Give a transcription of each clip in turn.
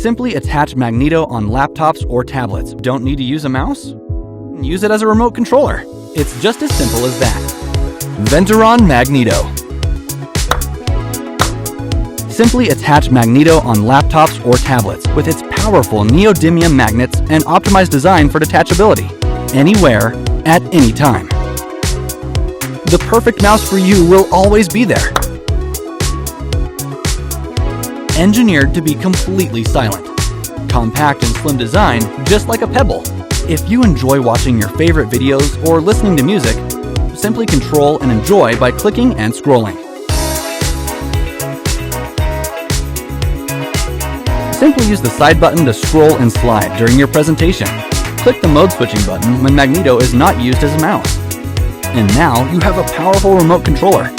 Simply attach Magnito on laptops or tablets. Don't need to use a mouse? Use it as a remote controller. It's just as simple as that. Venturon Magnito. Simply attach Magnito on laptops or tablets with its powerful neodymium magnets and optimized design for detachability. Anywhere, at any time. The perfect mouse for you will always be there. Engineered to be completely silent. Compact and slim design, just like a pebble. If you enjoy watching your favorite videos or listening to music, simply control and enjoy by clicking and scrolling. Simply use the side button to scroll and slide during your presentation. Click the mode switching button when Magnito is not used as a mouse. And now you have a powerful remote controller.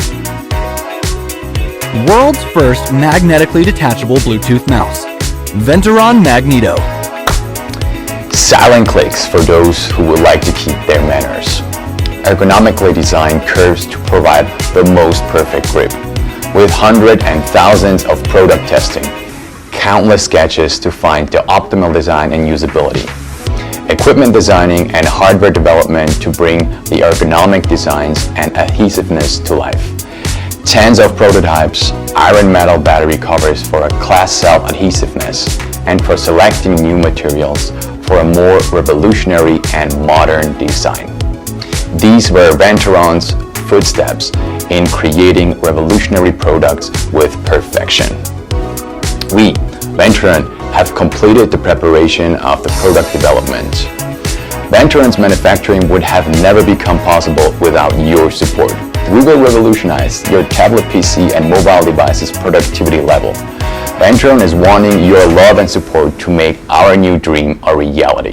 World's first magnetically detachable Bluetooth mouse. Venturon Magnito. Silent clicks for those who would like to keep their manners. Ergonomically designed curves to provide the most perfect grip. With hundreds and thousands of product testing. Countless sketches to find the optimal design and usability. Equipment designing and hardware development to bring the ergonomic designs and adhesiveness to life. Tens of prototypes, iron metal battery covers for a glass cell adhesiveness, and for selecting new materials for a more revolutionary and modern design. These were Venturon's footsteps in creating revolutionary products with perfection. We, Venturon, have completed the preparation of the product development. Venturon's manufacturing would have never become possible without your support. We will revolutionize your tablet, PC, and mobile devices productivity level. Venturon is wanting your love and support to make our new dream a reality.